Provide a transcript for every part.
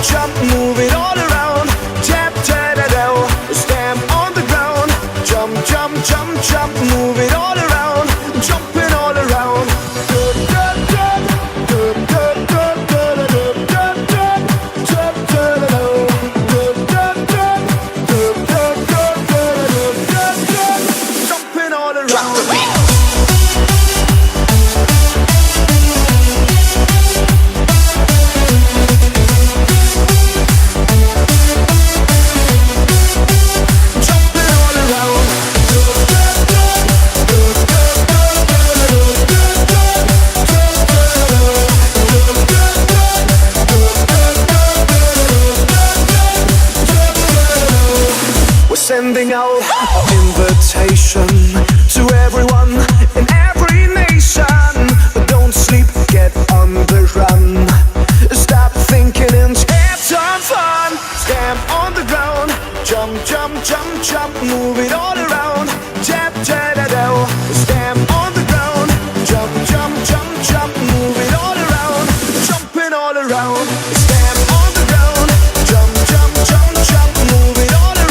jump, move it all around. Tap, ta-da-do, stamp on the ground. Jump, jump, jump, jump, move it all around. Jumping all around. Jumping all around. Drop the beat. Sending out our invitation to everyone in every nation. But don't sleep, get on the run. Stop thinking and have some fun. Stamp on the ground. Jump, jump, jump, jump, move it all around. Tap, ta-da-do. Stamp on the ground. Jump, jump, jump, jump, move it all around. Jumping all around. Stamp on the ground. Jump, jump, jump, jump, move it all around.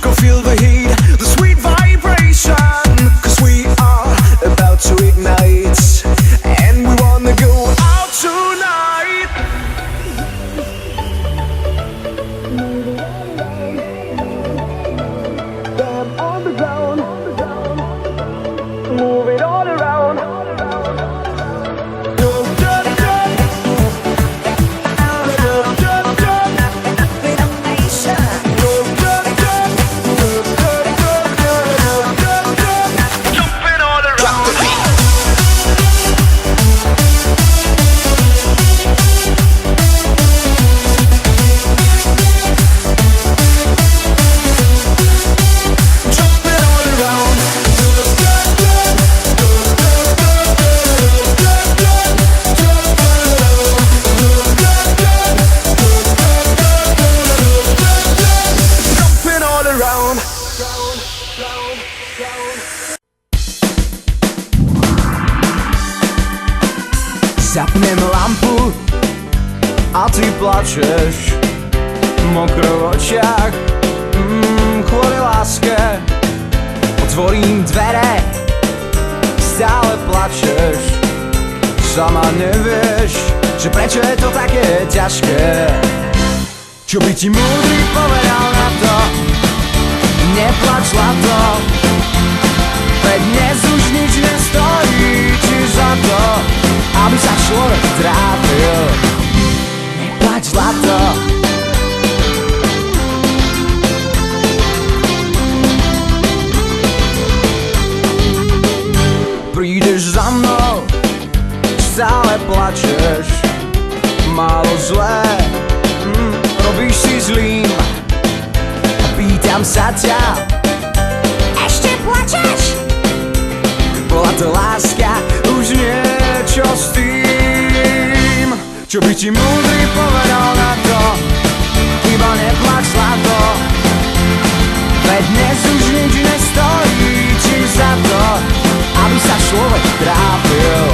Go feel the heat, the sweet vibration. Cause we are about to ignite, and we wanna go out tonight. Stand on the ground, move it all around. Zapneme lampu a ty plačeš, mokro v očiach, kvôli láske. Otvorím dvere, stále plačeš, sama nevieš, že prečo je to také ťažké. Čo by ti múdry povedal na to? Neplač, zlato, veď dnes už nič nestojí ti za to, aby sa človek trápil. Neplač, zlato. Prídeš za mnou, stále plačeš, málo zlé, robíš si zlým. Pýtam sa ťa, ešte plačeš? Bola to láska, už niečo s tým. Čo by ti múdry povedal na to? Iba neplač, zlato, veď dnes už nič nestojí ti za to, aby sa človek trápil.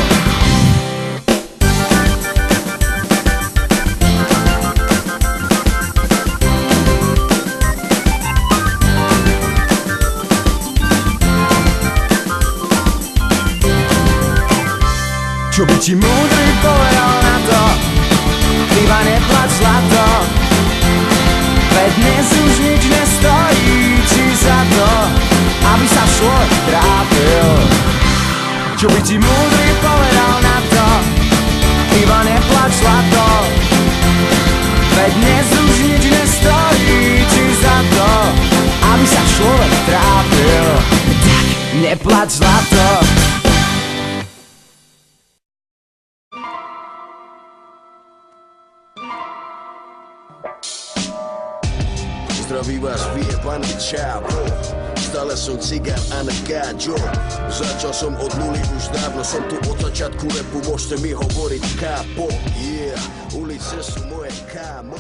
Čo by ti múdry povedal na to? Iba neplač, zlato, veď dnes už nič nestojí ti za to, aby sa človek trápil. Čo by ti múdry povedal na to? Iba neplač, zlato, veď dnes už nič nestojí ti za to, aby sa človek trápil. Tak neplač, zlato. Zdraví vás vyjebaný čávo. Stále som cigár a na gáďo. Začal som od nuly, už dávno som tu od začiatku repu. Môžete mi hovoriť kápo. Yeah, ulice sú moje kámo.